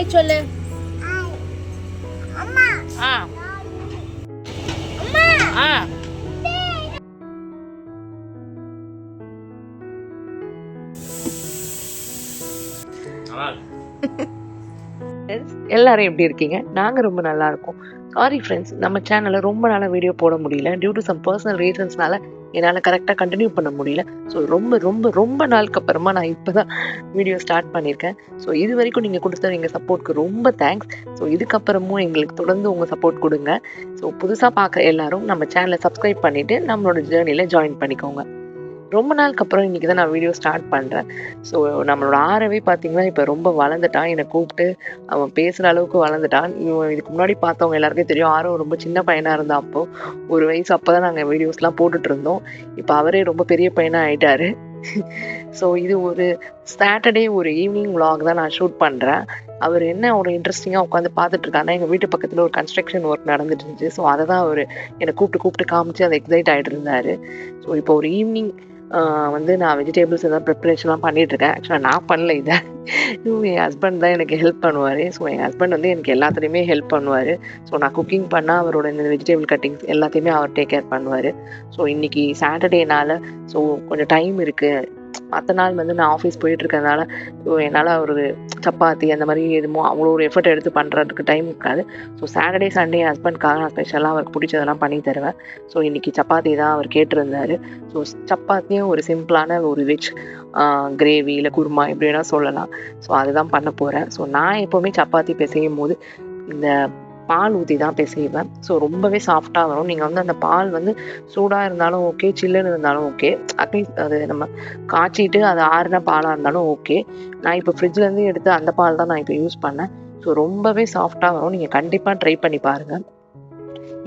Hi சொல்லு. அம்மா ஆ அம்மா ஆ எல்லாரும் எப்படி இருக்கீங்க? நாங்கள் ரொம்ப நல்லா இருக்கோம். சாரி ஃப்ரெண்ட்ஸ், நம்ம சேனலில் ரொம்ப நாளாக வீடியோ போட முடியல. டியூ டு சம் பர்சனல் ரீசன்ஸ்னால என்னால் கரெக்டாக கண்டினியூ பண்ண முடியல. ஸோ ரொம்ப ரொம்ப ரொம்ப நாளுக்கு அப்புறமா நான் இப்போ தான் வீடியோ ஸ்டார்ட் பண்ணியிருக்கேன். ஸோ இது வரைக்கும் நீங்கள் கொடுத்த எங்கள் சப்போர்ட்க்கு ரொம்ப தேங்க்ஸ். ஸோ இதுக்கப்புறமும் எங்களுக்கு தொடர்ந்து உங்கள் சப்போர்ட் கொடுங்க. ஸோ புதுசாக பார்க்குற எல்லாரும் நம்ம சேனலை சப்ஸ்கிரைப் பண்ணிவிட்டு நம்மளோட ஜேர்னியில் ஜாயின் பண்ணிக்கோங்க. ரொம்ப நாளுக்கு அப்புறம் இன்றைக்கி தான் நான் வீடியோ ஸ்டார்ட் பண்ணுறேன். ஸோ நம்மளோட ஆரவே பார்த்தீங்கன்னா இப்போ ரொம்ப வளர்ந்துட்டான். என்னை கூப்பிட்டு அவன் பேசுகிற அளவுக்கு வளர்ந்துட்டான். இவன் இதுக்கு முன்னாடி பார்த்தவங்க எல்லாருக்கும் தெரியும், ஆரவ் ரொம்ப சின்ன பையனாக இருந்தால் அப்போது 1 வயசு அப்போ தான் நாங்கள் வீடியோஸ்லாம் போட்டுட்டு இருந்தோம். இப்போ அவரே ரொம்ப பெரிய பையனாக ஆகிட்டாரு. ஸோ இது ஒரு சாட்டர்டே ஒரு ஈவினிங் vlog தான் நான் ஷூட் பண்ணுறேன். அவர் என்ன ஒரு இன்ட்ரெஸ்டிங்காக உட்காந்து பார்த்துட்ருக்காருன்னா, எங்கள் வீட்டு பக்கத்தில் ஒரு கன்ஸ்ட்ரக்ஷன் ஒர்க் நடந்துட்டு இருந்துச்சு. ஸோ அதை தான் அவர் என்னை கூப்பிட்டு காமிச்சு அதை எக்ஸைட் ஆகிட்டு இருந்தார். ஸோ இப்போ ஒரு ஈவினிங் வந்து நான் வெஜிடபிள்ஸ் எதாவது ப்ரிப்ரேஷன்லாம் பண்ணிகிட்ருக்கேன். ஆக்சுவலாக நான் பண்ணல இதை. என் ஹஸ்பண்ட் தான் எனக்கு ஹெல்ப் பண்ணுவார். ஸோ என் ஹஸ்பண்ட் வந்து எனக்கு எல்லாத்துலேயுமே ஹெல்ப் பண்ணுவார். ஸோ நான் குக்கிங் பண்ணால் அவரோட இந்த வெஜிடபிள் கட்டிங்ஸ் எல்லாத்தையுமே அவர் டேக் கேர் பண்ணுவார். ஸோ இன்றைக்கி சாட்டர்டேனால ஸோ கொஞ்சம் டைம் இருக்குது. மற்ற நாள் வந்து நான் ஆஃபீஸ் போயிட்டுருக்கறதுனால என்னால் ஒரு சப்பாத்தி அந்த மாதிரி எதுவும் அவ்வளோ ஒரு எஃபர்ட் எடுத்து பண்ணுறதுக்கு டைம் இருக்காது. ஸோ சாட்டர்டே சண்டே என் ஹஸ்பண்ட்காக நான் ஸ்பெஷலாக அவருக்கு பிடிச்சதெல்லாம் பண்ணி தருவேன். ஸோ இன்றைக்கி சப்பாத்தி தான் அவர் கேட்டிருந்தார். ஸோ சப்பாத்தியும் ஒரு சிம்பிளான ஒரு வெஜ் கிரேவி இல்லை குருமா எப்படி வேணால் சொல்லலாம். ஸோ அதுதான் பண்ண போகிறேன். ஸோ நான் எப்போவுமே சப்பாத்தி பிசையும் போது இந்த பால் ஊற்றி தான் பிசைவேன். ஸோ ரொம்பவே சாஃப்டாக வரும். நீங்கள் வந்து அந்த பால் வந்து சூடாக இருந்தாலும் ஓகே, சில்லுன்னு இருந்தாலும் ஓகே. அட்லீஸ்ட் அது நம்ம காய்ச்சிட்டு அது ஆறின பாலாக இருந்தாலும் ஓகே. நான் இப்போ ஃப்ரிட்ஜ்லேருந்து எடுத்து அந்த பால் தான் நான் இப்போ யூஸ் பண்ணேன். ஸோ ரொம்பவே சாஃப்டாக வரும். நீங்கள் கண்டிப்பாக ட்ரை பண்ணி பாருங்கள்.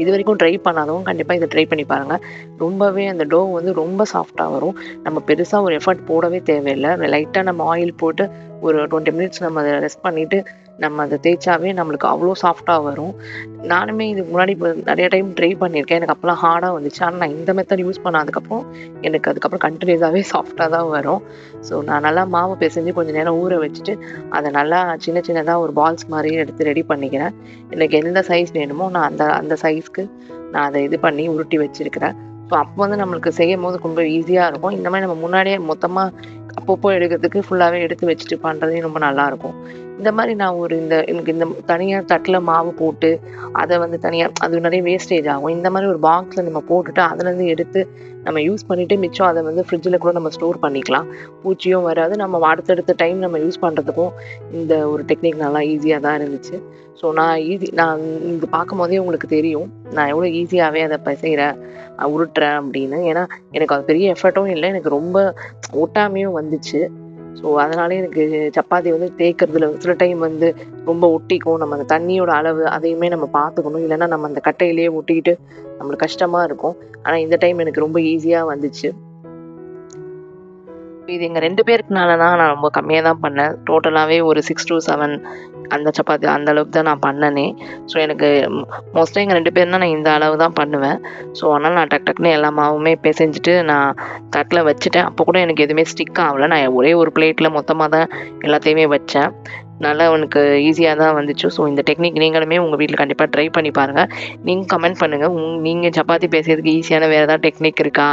இது வரைக்கும் ட்ரை பண்ணாதவங்க கண்டிப்பாக இதை ட்ரை பண்ணி பாருங்கள். ரொம்பவே அந்த டோ வந்து ரொம்ப சாஃப்டாக வரும். நம்ம பெருசாக ஒரு எஃபர்ட் போடவே தேவையில்லை. லைட்டாக நம்ம ஆயில் போட்டு ஒரு 20 மினிட்ஸ் நம்ம அதை ரெஸ்ட் பண்ணிவிட்டு நம்ம அதை தேய்ச்சாவே நம்மளுக்கு அவ்வளோ சாஃப்டாக வரும். நானுமே இதுக்கு முன்னாடி இப்போ நிறைய டைம் ட்ரை பண்ணியிருக்கேன். எனக்கு அப்போலாம் ஹார்டாக வந்துச்சு. ஆனால் நான் இந்த மெத்தட் யூஸ் பண்ணதுக்கப்புறம் எனக்கு அதுக்கப்புறம் கண்டினியூஸாகவே சாஃப்டாக தான் வரும். ஸோ நான் நல்லா மாவு பிசைஞ்சு கொஞ்சம் நேரம் ஊற வச்சுட்டு அதை நல்லா சின்னதாக ஒரு பால்ஸ் மாதிரி எடுத்து ரெடி பண்ணிக்கிறேன். எனக்கு எந்த சைஸ் வேணுமோ நான் அந்த சைஸ்க்கு நான் அதை இது பண்ணி உருட்டி வச்சுருக்கிறேன். ஸோ அப்போ வந்து நம்மளுக்கு செய்யும் போது ரொம்ப ஈஸியாக இருக்கும். இந்த மாதிரி நம்ம முன்னாடியே மொத்தமாக அப்பப்போ எடுக்கிறதுக்கு ஃபுல்லாகவே எடுத்து வச்சுட்டு பண்ணுறதே ரொம்ப நல்லாயிருக்கும். இந்த மாதிரி நான் எனக்கு இந்த தனியாக தட்டில் மாவு போட்டு அதை வந்து தனியாக அது நிறைய வேஸ்டேஜ் ஆகும். இந்த மாதிரி ஒரு பாக்ஸில் நம்ம போட்டுட்டு அதுலேருந்து எடுத்து நம்ம யூஸ் பண்ணிவிட்டு மிச்சம் அதை வந்து ஃப்ரிட்ஜில் கூட நம்ம ஸ்டோர் பண்ணிக்கலாம். பூச்சியும் வராது. நம்ம அடுத்தடுத்த டைம் நம்ம யூஸ் பண்ணுறதுக்கும் இந்த ஒரு டெக்னிக் நல்லா ஈஸியாக தான் இருந்துச்சு. ஸோ நான் இது பார்க்கும் போதே உங்களுக்கு தெரியும் நான் எவ்வளோ ஈஸியாகவே அதை பிசைகிறேன் உருட்டுறேன் அப்படின்னு. ஏன்னா எனக்கு அது பெரிய எஃபர்ட்டும் இல்லை, எனக்கு ரொம்ப ஒட்டாமையும் வந்துச்சு. ஸோ அதனாலே எனக்கு சப்பாத்தி வந்து தேய்க்கிறதுல சில டைம் வந்து ரொம்ப ஒட்டிக்கும். நம்ம அந்த தண்ணியோட அளவு அதையுமே நம்ம பார்த்துக்கணும். இல்லைன்னா நம்ம அந்த கட்டையிலேயே ஒட்டிக்கிட்டு நம்மளுக்கு கஷ்டமாக இருக்கும். ஆனால் இந்த டைம் எனக்கு ரொம்ப ஈஸியாக வந்துச்சு. இது எங்கள் 2 பேருக்குனால தான் நான் ரொம்ப கம்மியாக தான் பண்ணேன். டோட்டலாகவே ஒரு 6 to 7 அந்த சப்பாத்தி அந்த அளவுக்கு தான் நான் பண்ணனே. ஸோ எனக்கு மோஸ்ட்டாக எங்கள் 2 பேரும் தான் நான் இந்த அளவு தான் பண்ணுவேன். ஸோ அதனால் நான் டக்குன்னு எல்லா மாவுமே பிசைஞ்சிட்டு நான் தட்டில் வச்சுட்டேன். அப்போ கூட எனக்கு எதுவுமே ஸ்டிக் ஆகலை. நான் ஒரே ஒரு பிளேட்டில் மொத்தமாக தான் எல்லாத்தையுமே வச்சேன். நல்லா எனக்கு ஈஸியாக தான் வந்துச்சு. ஸோ இந்த டெக்னிக் நீங்களுமே உங்கள் வீட்டில் கண்டிப்பாக ட்ரை பண்ணி பாருங்கள். நீங்கள் கமெண்ட் பண்ணுங்கள். நீங்கள் சப்பாத்தி பேசுறதுக்கு ஈஸியான வேறு ஏதாவது டெக்னிக் இருக்கா,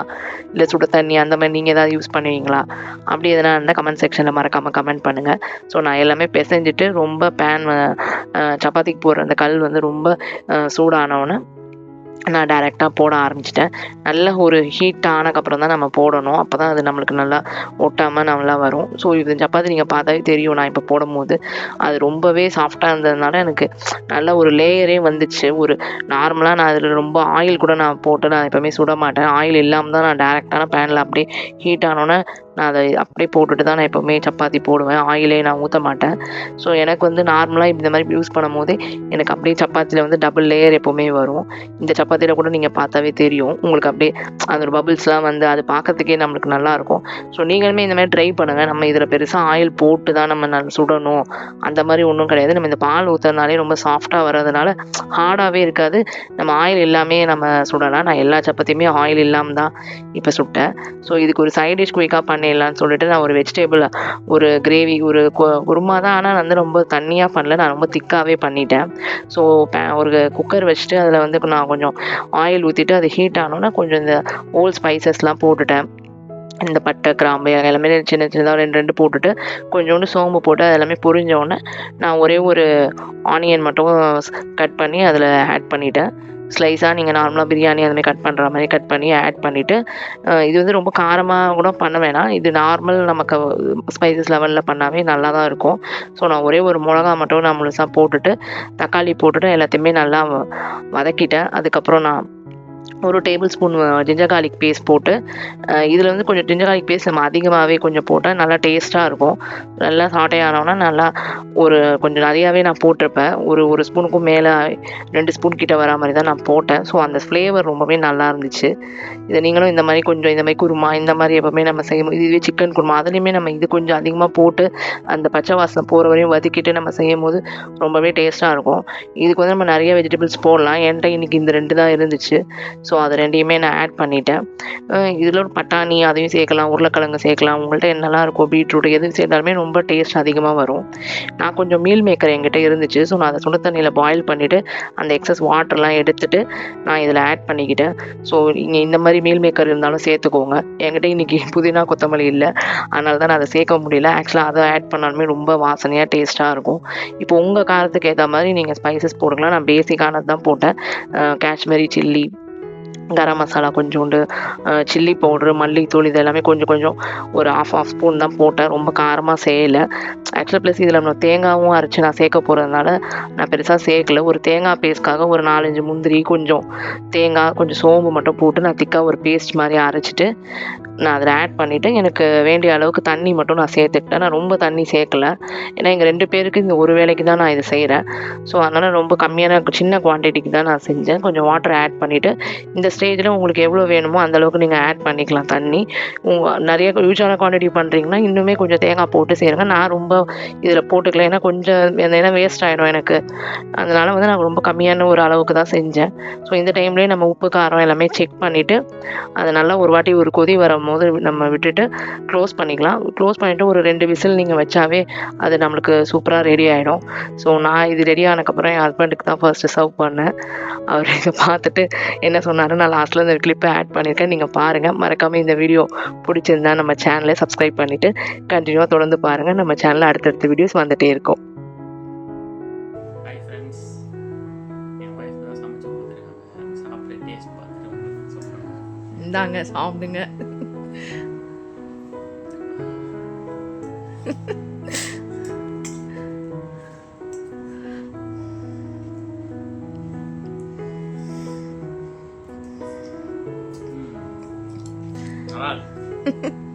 இல்லை சுட தண்ணி அந்த மாதிரி நீங்கள் ஏதாவது யூஸ் பண்ணுவீங்களா, அப்படி எதனா இருந்தால் கமெண்ட் செக்ஷனில் மறக்காமல் கமெண்ட் பண்ணுங்கள். ஸோ நான் எல்லாமே பிசைஞ்சிட்டு ரொம்ப சப்பாத்திக்கு போடுற அந்த கல் வந்து ரொம்ப சூடானவுன்னு நான் டைரெக்டாக போட ஆரம்பிச்சிட்டேன். நல்ல ஒரு ஹீட் ஆனதுக்கப்புறம் தான் நம்ம போடணும். அப்போ தான் அது நம்மளுக்கு நல்லா ஒட்டாமல் நல்லா வரும். ஸோ இது சப்பாத்தி நீங்கள் பார்த்தாவே தெரியும். நான் இப்போ போடும்போது அது ரொம்பவே சாஃப்டாக இருந்ததுனால எனக்கு நல்ல ஒரு லேயரே வந்துச்சு. ஒரு நார்மலாக நான் அதில் ரொம்ப ஆயில் கூட நான் போட்டு நான் எப்போவுமே சுட மாட்டேன். ஆயில் இல்லாமல் தான் நான் டைரெக்டான பேனில் அப்படியே ஹீட் ஆனோன்னே நான் அதை அப்படியே போட்டுட்டு தான் நான் எப்போவுமே சப்பாத்தி போடுவேன். ஆயிலே நான் ஊற்ற மாட்டேன். ஸோ எனக்கு வந்து நார்மலாக இந்த மாதிரி யூஸ் பண்ணும் போதே எனக்கு அப்படியே சப்பாத்தியில் வந்து டபுள் லேயர் எப்போவுமே வரும். இந்த சப்பாத்தியில் கூட நீங்கள் பார்த்தாவே தெரியும் உங்களுக்கு அப்படியே அந்த ஒரு பபிள்ஸ்லாம் வந்து அது பார்க்கறதுக்கே நம்மளுக்கு நல்லாயிருக்கும். ஸோ நீங்களுமே இந்த மாதிரி ட்ரை பண்ணுங்கள். நம்ம இதில் பெருசாக ஆயில் போட்டு தான் நம்ம சுடணும் அந்த மாதிரி ஒன்றும் கிடையாது. நம்ம இந்த பால் ஊற்றுறதுனாலே ரொம்ப சாஃப்டாக வர்றதுனால ஹார்டாகவே இருக்காது. நம்ம ஆயில் இல்லாமே நம்ம சுடலாம். நான் எல்லா சப்பாத்தியுமே ஆயில் இல்லாமல் தான் இப்போ சுட்டேன். ஸோ இதுக்கு ஒரு சைட் டிஷ் குயிக்காக பண்ணிடலாம் பண்ணிடலான்னு சொல்லிட்டு நான் ஒரு வெஜிடபிள் ஒரு கிரேவி ஒரு குருமா தான். ஆனால் நான் வந்து ரொம்ப தண்ணியாக பண்ணல, நான் ரொம்ப திக்காகவே பண்ணிட்டேன். ஸோ ஒரு குக்கர் வச்சுட்டு அதில் வந்து நான் கொஞ்சம் ஆயில் ஊற்றிட்டு அது ஹீட் ஆனோன்னா கொஞ்சம் இந்த ஹோல் ஸ்பைசஸ்லாம் போட்டுட்டேன். இந்த பட்டை, கிராம்பு எல்லாமே சின்ன சின்னதாக 2 போட்டுட்டு கொஞ்சோண்டு சோம்பு போட்டு அது எல்லாமே பொரிஞ்ச உடனே நான் ஒரே ஒரு ஆனியன் மட்டும் கட் பண்ணி அதில் ஆட் பண்ணிட்டேன். ஸ்லைஸாக நீங்கள் நார்மலாக பிரியாணி அதுமாதிரி கட் பண்ணுற மாதிரி கட் பண்ணி ஆட் பண்ணிவிட்டு, இது வந்து ரொம்ப காரமாக கூட பண்ண வேணாம். இது நார்மல் நமக்கு ஸ்பைசஸ் லெவலில் பண்ணாவே நல்லா தான் இருக்கும். ஸோ நான் ஒரே ஒரு மிளகா மட்டும் நான் முழுசாக போட்டுட்டு தக்காளி போட்டுட்டு எல்லாத்தையுமே நல்லா வதக்கிட்டேன். அதுக்கப்புறம் நான் ஒரு tablespoon ginger garlic paste போட்டு, இதில் வந்து கொஞ்சம் ஜிஞ்சர் கார்லிக் பேஸ்ட் நம்ம அதிகமாகவே கொஞ்சம் போட்டால் நல்லா டேஸ்ட்டாக இருக்கும். நல்லா சாட்டே ஆனோன்னா நல்லா கொஞ்சம் நிறையாவே நான் போட்டிருப்பேன். ஒரு ஸ்பூனுக்கும் மேலே 2 ஸ்பூன் கிட்ட வரா மாதிரி தான் நான் போட்டேன். ஸோ அந்த ஃப்ளேவர் ரொம்பவே நல்லா இருந்துச்சு. இதை நீங்களும் இந்த மாதிரி கொஞ்சம் இந்த மாதிரி குருமா இந்த மாதிரி எப்போவுமே நம்ம செய்யும் இதுவே சிக்கன் குருமா அதுலேயுமே நம்ம இது கொஞ்சம் அதிகமாக போட்டு அந்த பச்சை வாசனை போகிற வரையும் வதக்கிட்டு நம்ம செய்யும் போது ரொம்பவே டேஸ்ட்டாக இருக்கும். இதுக்கு வந்து நம்ம நிறைய வெஜிடபிள்ஸ் போடலாம். என்கிட்ட இன்றைக்கி இந்த 2 தான் இருந்துச்சு. ஸோ அது 2யுமே நான் ஆட் பண்ணிட்டேன். இதில் ஒரு பட்டாணி அதையும் சேர்க்கலாம், உருளைக்கிழங்கு சேர்க்கலாம். உங்கள்கிட்ட என்னெல்லாம் இருக்கோ பீட்ரூட் எது சேர்த்தாலுமே ரொம்ப டேஸ்ட் அதிகமாக வரும். நான் கொஞ்சம் மீல் மேக்கர் என்கிட்ட இருந்துச்சு. ஸோ நான் அதை சுடு தண்ணியில் பாயில் பண்ணிவிட்டு அந்த எக்ஸஸ் வாட்டர்லாம் எடுத்துட்டு நான் இதில் ஆட் பண்ணிக்கிட்டேன். ஸோ நீங்கள் இந்த மாதிரி மீல் மேக்கர் இருந்தாலும் சேர்த்துக்கோங்க. என்கிட்ட இன்றைக்கி புதினா கொத்தமல்லி இல்லை, அதனால தான் நான் அதை சேர்க்க முடியல. ஆக்சுவலாக அதை ஆட் பண்ணாலுமே ரொம்ப வாசனையாக டேஸ்ட்டாக இருக்கும். இப்போ உங்கள் காரத்துக்கு ஏற்ற மாதிரி நீங்கள் ஸ்பைசஸ் போடுங்களா. நான் பேசிக்கானது தான் போட்டேன். காஷ்மீரி சில்லி, கரம் மசாலா கொஞ்சோண்டு, சில்லி பவுட்ரு, மல்லித்தூள் இது எல்லாமே கொஞ்சம் கொஞ்சம் ஒரு ஆஃப் ஸ்பூன் தான் போட்டேன். ரொம்ப காரமாக செய்யலை. ஆக்சுவலாக ப்ளஸ் இதில் நம்ம தேங்காயும் அரைச்சி நான் சேர்க்க போகிறதுனால நான் பெருசாக சேர்க்கல. ஒரு தேங்காய் பேஸ்ட்காக ஒரு 4-5 முந்திரி, கொஞ்சம் தேங்காய், கொஞ்சம் சோம்பு மட்டும் போட்டு நான் திக்காக ஒரு பேஸ்ட் மாதிரி அரைச்சிட்டு நான் அதில் ஆட் பண்ணிவிட்டு எனக்கு வேண்டிய அளவுக்கு தண்ணி மட்டும் நான் சேர்த்துக்கிட்டேன். நான் ரொம்ப தண்ணி சேர்க்கல. ஏன்னா எங்கள் 2 பேருக்கு இந்த ஒரு வேளைக்கு தான் நான் இதை செய்கிறேன். ஸோ அதனால் ரொம்ப கம்மியான சின்ன குவான்டிட்டிக்கு தான் நான் செஞ்சேன். கொஞ்சம் வாட்டர் ஆட் பண்ணிவிட்டு இந்த ஸ்டேஜில் உங்களுக்கு எவ்வளோ வேணுமோ அந்தளவுக்கு நீங்கள் ஆட் பண்ணிக்கலாம் தண்ணி. நிறைய யூஸான குவான்டிட்டி பண்ணுறீங்கன்னா இன்னுமே கொஞ்சம் தேங்காய் போட்டு செய்யுங்க. நான் ரொம்ப இதில் போட்டுக்கல, ஏன்னா கொஞ்சம் ஏன்னா வேஸ்ட் ஆகிடும் எனக்கு. அதனால் வந்து நான் ரொம்ப கம்மியான ஒரு அளவுக்கு தான் செஞ்சேன். ஸோ இந்த டைம்லேயே நம்ம உப்பு காரம் எல்லாமே செக் பண்ணிவிட்டு அதை நல்லா ஒரு வாட்டி ஒரு கொதி வரும்போது நம்ம விட்டுட்டு க்ளோஸ் பண்ணிக்கலாம். க்ளோஸ் பண்ணிவிட்டு ஒரு 2 விசில் நீங்கள் வச்சாவே அது நம்மளுக்கு சூப்பராக ரெடி ஆகிடும். ஸோ நான் இது ரெடி ஆனதுக்கப்புறம் என் ஹஸ்பண்டுக்கு தான் ஃபர்ஸ்ட்டு சர்வ் பண்ணேன். அவர் இதை பார்த்துட்டு என்ன சொன்னார், நான் லாஸ்ட்டில் இந்த கிளிப்பை ஆட் பண்ணியிருக்கேன், நீங்கள் பாருங்கள். மறக்காமல் இந்த வீடியோ பிடிச்சிருந்தா நம்ம சேனலை சப்ஸ்கிரைப் பண்ணிவிட்டு கண்டினியூவாக தொடர்ந்து பாருங்கள். நம்ம சேனலில் அடுத்தடுத்த வீடியோஸ் வந்துகிட்டே இருக்கும். இந்தாங்க சாப்பிடுங்க. நல்லா